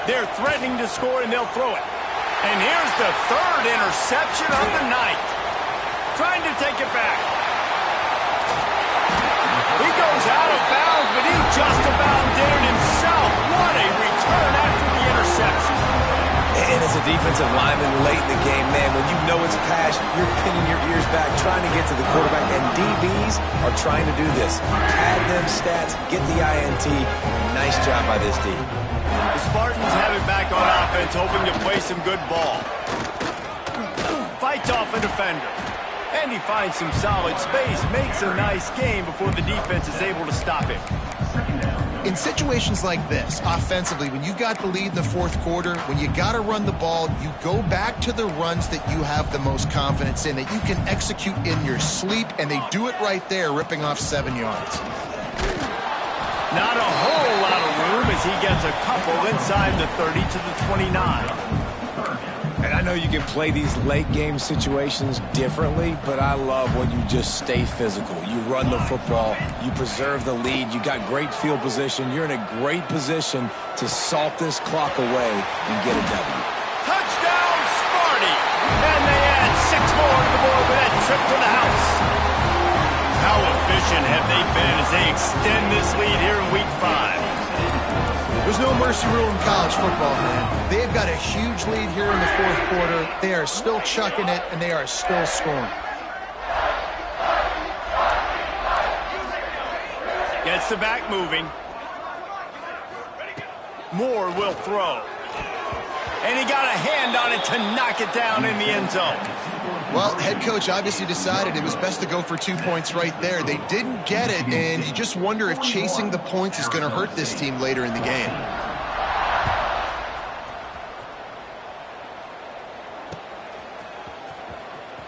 S1: They're threatening to score, and they'll throw it. And here's the 3rd interception of the night. Trying to take it back. He goes out of bounds, but he just about did it himself. What a return after the interception.
S2: And as a defensive lineman late in the game, man, when you know it's pass, you're pinning your ears back, trying to get to the quarterback. And DBs are trying to do this. Pad them stats, get the INT. Nice job by this D.
S1: The Spartans have it back on offense, hoping to play some good ball. Fights off a defender. And he finds some solid space, makes a nice game before the defense is able to stop him.
S3: In situations like this, offensively, when you've got the lead in the 4th quarter, when you got to run the ball, you go back to the runs that you have the most confidence in, that you can execute in your sleep, and they do it right there, ripping off 7 yards.
S1: Not a whole lot of room as he gets a couple inside the 30 to the 29.
S2: And I know you can play these late game situations differently, but I love when you just stay physical. You run the football, you preserve the lead, you got great field position, you're in a great position to salt this clock away and get a W.
S1: Touchdown, Sparty! And they add 6 more to the board with that trip to the house. How efficient have they been as they extend this lead here in Week 5?
S3: There's no mercy rule in college football, man. They've got a huge lead here in the 4th quarter. They are still chucking it, and they are still scoring.
S1: Gets the back moving. Moore will throw. And he got a hand on it to knock it down in the end zone.
S3: Well, head coach obviously decided it was best to go for 2 points right there. They didn't get it, and you just wonder if chasing the points is going to hurt this team later in the game.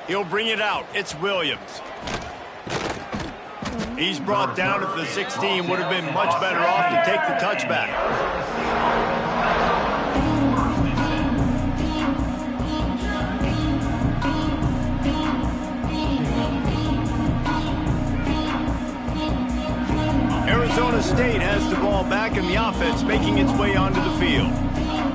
S1: He'll bring it out. It's Williams. He's brought down at the 16. Would have been much better off to take the touchback. Arizona State has the ball back and the offense making its way onto the field.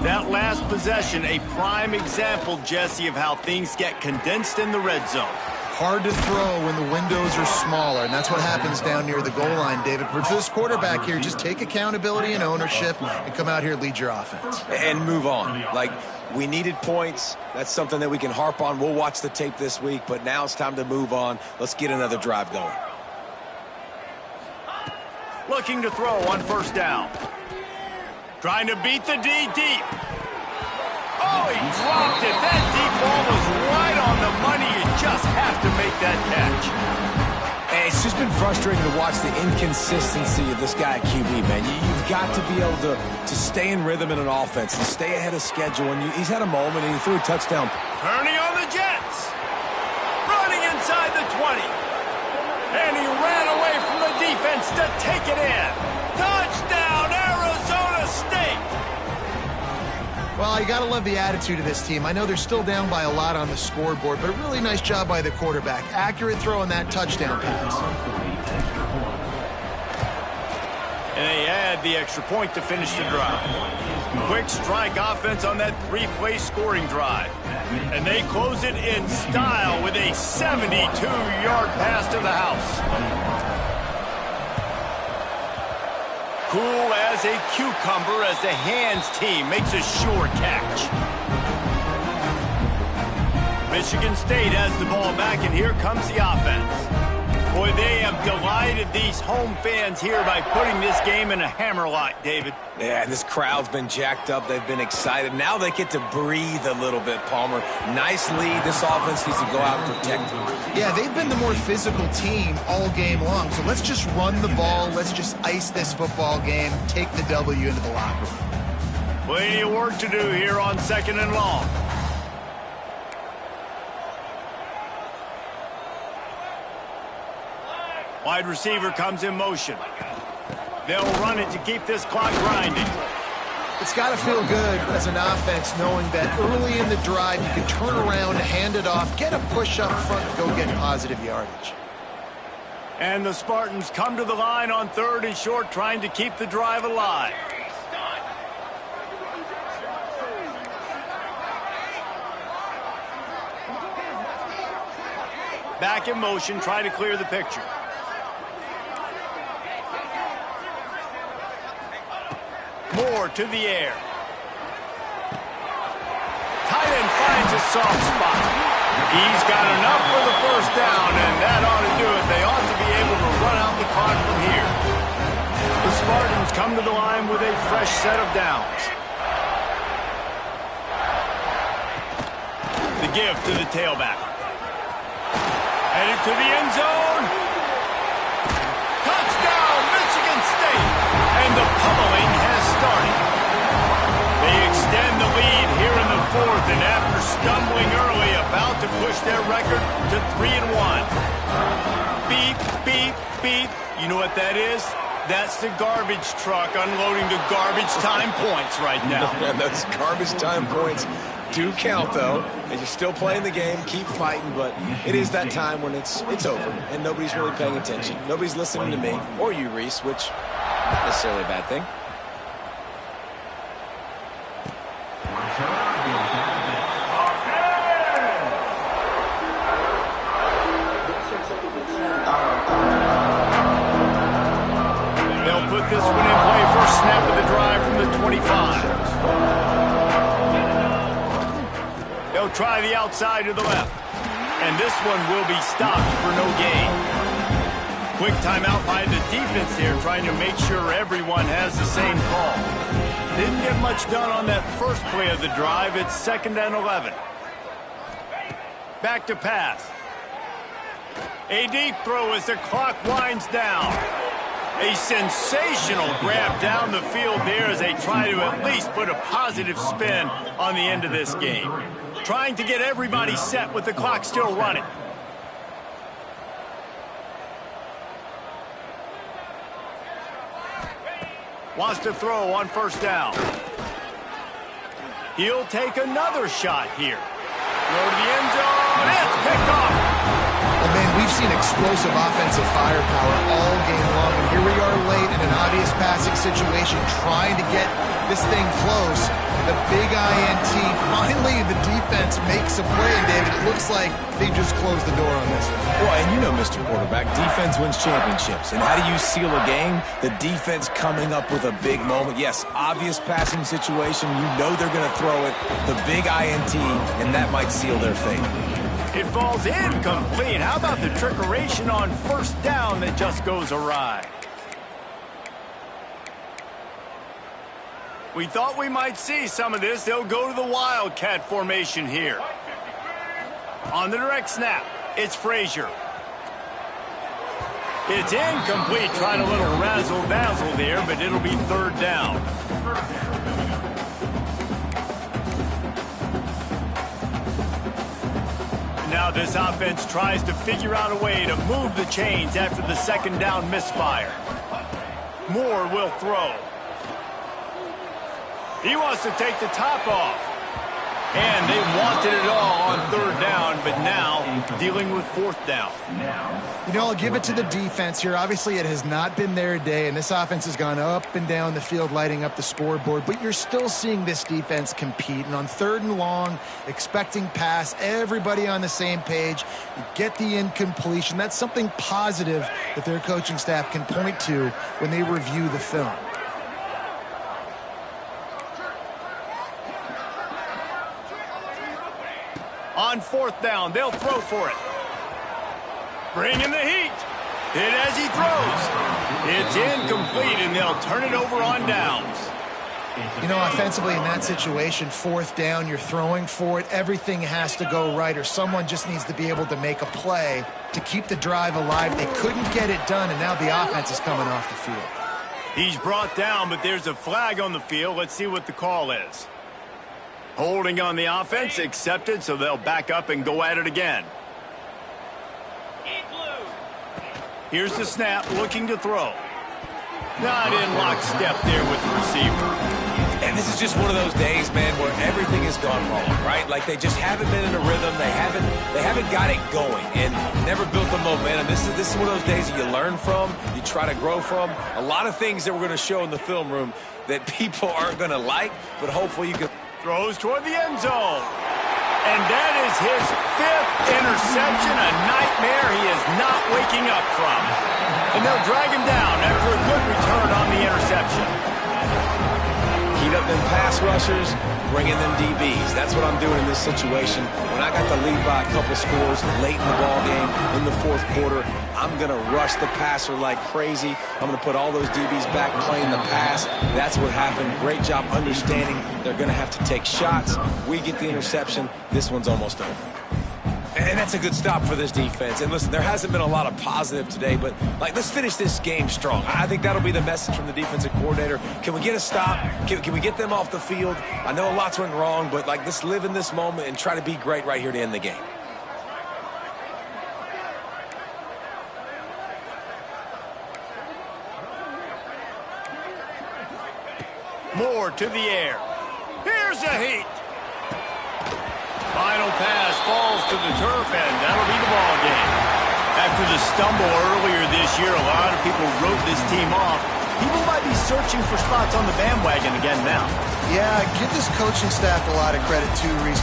S1: That last possession, a prime example, Jesse, of how things get condensed in the red zone.
S3: Hard to throw when the windows are smaller, and that's what happens down near the goal line, David. But for this quarterback here, just take accountability and ownership and come out here and lead your offense.
S2: And move on. Like, we needed points. That's something that we can harp on. We'll watch the tape this week, but now it's time to move on. Let's get another drive going.
S1: Looking to throw on 1st down. Trying to beat the D deep. Oh, he dropped it. That deep ball was right on the money. You just have to make that catch.
S2: And it's just been frustrating to watch the inconsistency of this guy at QB, man. You've got to be able to stay in rhythm in an offense and stay ahead of schedule. And he's had a moment, and he threw a touchdown.
S1: Turning on the Jets. Running inside the 20. And he ran away from the defense to take it in. Touchdown, Arizona State.
S3: Well, you got to love the attitude of this team. I know they're still down by a lot on the scoreboard, but a really nice job by the quarterback. Accurate throw on that touchdown pass.
S1: And they add the extra point to finish the drive. Quick strike offense on that 3-play scoring drive. And they close it in style with a 72-yard pass to the house. Cool as a cucumber as the hands team makes a sure catch. Michigan State has the ball back, and here comes the offense. Boy, they have delighted these home fans here by putting this game in a hammerlock, David.
S2: Yeah, this crowd's been jacked up. They've been excited. Now they get to breathe a little bit, Palmer. Nice lead. This offense needs to go out and protect them.
S3: Yeah, they've been the more physical team all game long. So let's just run the ball. Let's just ice this football game, take the W into the locker room.
S1: Plenty of work to do here on 2nd and long. Wide receiver comes in motion. They'll run it to keep this clock grinding.
S3: It's got to feel good as an offense knowing that early in the drive you can turn around, hand it off, get a push up front, and go get positive yardage.
S1: And the Spartans come to the line on 3rd and short, trying to keep the drive alive. Back in motion, try to clear the picture. Moore to the air. Tight end finds a soft spot. He's got enough for the 1st down, and that ought to do it. They ought to be able to run out the clock from here. The Spartans come to the line with a fresh set of downs. The give to the tailback. Headed to the end zone. Touchdown, Michigan State. And the pummeling has started. They extend the lead here in the 4th, and after stumbling early, about to push their record to 3-1. Beep, beep, beep. You know what that is? That's the garbage truck unloading the garbage time points right now.
S2: And those garbage time points do count, though. And you're still playing the game, keep fighting, but it is that time when it's over, and nobody's really paying attention. Nobody's listening to me, or you, Reese, which not necessarily a bad thing.
S1: They'll put this one in play. First snap of the drive from the 25. They'll try the outside to the left. And this one will be stopped for no gain. Quick timeout by the defense here, trying to make sure everyone has the same call. Didn't get much done on that first play of the drive. It's 2nd and 11. Back to pass. A deep throw as the clock winds down. A sensational grab down the field there as they try to at least put a positive spin on the end of this game. Trying to get everybody set with the clock still running. Wants to throw on 1st down. He'll take another shot here. Throw to the end zone. It's picked off.
S3: Well, man, we've seen explosive offensive firepower all game long, and here we are late in an obvious passing situation, trying to get this thing close. The big INT. Finally, the defense makes a play, and David, it looks like they just closed the door on this one.
S5: Well, and you know, Mr. Quarterback, defense wins championships. And how do you seal a game? The defense coming up with a big moment. Yes, obvious passing situation. You know they're going to throw it. The big INT, and that might seal their fate.
S1: It falls incomplete. How about the trickeration on 1st down that just goes awry? We thought we might see some of this. They'll go to the Wildcat formation here. On the direct snap, it's Frazier. It's incomplete, trying a little razzle-dazzle there, but it'll be 3rd down. Now this offense tries to figure out a way to move the chains after the 2nd down misfire. Moore will throw. He wants to take the top off. And they wanted it all on 3rd down, but now dealing with 4th down.
S3: You know, I'll give it to the defense here. Obviously, it has not been their day, and this offense has gone up and down the field, lighting up the scoreboard, but you're still seeing this defense compete. And on 3rd and long, expecting pass, everybody on the same page, you get the incompletion. That's something positive that their coaching staff can point to when they review the film.
S1: On 4th down, they'll throw for it. Bringing the heat. Hit as he throws. It's incomplete, and they'll turn it over on downs.
S3: You know, offensively in that situation, 4th down, you're throwing for it. Everything has to go right, or someone just needs to be able to make a play to keep the drive alive. They couldn't get it done, and now the offense is coming off the field.
S1: He's brought down, but there's a flag on the field. Let's see what the call is. Holding on the offense, accepted, so they'll back up and go at it again. Here's the snap, looking to throw. Not in lockstep there with the receiver.
S2: And this is just one of those days, man, where everything has gone wrong, right? Like they just haven't been in a rhythm. They haven't got it going and never built the momentum. This is one of those days that you learn from, you try to grow from. A lot of things that we're going to show in the film room that people aren't going to like, but hopefully you can.
S1: Throws toward the end zone. And that is his 5th interception, a nightmare he is not waking up from. And they'll drag him down after a good return on the interception.
S2: Heat up them pass rushers, bring in them DBs. That's what I'm doing in this situation. When I got the lead by a couple scores late in the ball game, in the 4th quarter, I'm going to rush the passer like crazy. I'm going to put all those DBs back playing the pass. That's what happened. Great job understanding they're going to have to take shots. We get the interception. This one's almost over. And that's a good stop for this defense. And listen, there hasn't been a lot of positive today, but let's finish this game strong. I think that'll be the message from the defensive coordinator. Can we get a stop? Can we get them off the field? I know a lot's went wrong, but let's live in this moment and try to be great right here to end the game.
S1: Moore to the air. Here's a heat. Final pass falls to the turf, and that'll be the ball game. After the stumble earlier this year, a lot of people wrote this team off. People might be searching for spots on the bandwagon again now.
S3: Yeah, give this coaching staff a lot of credit too, Reese.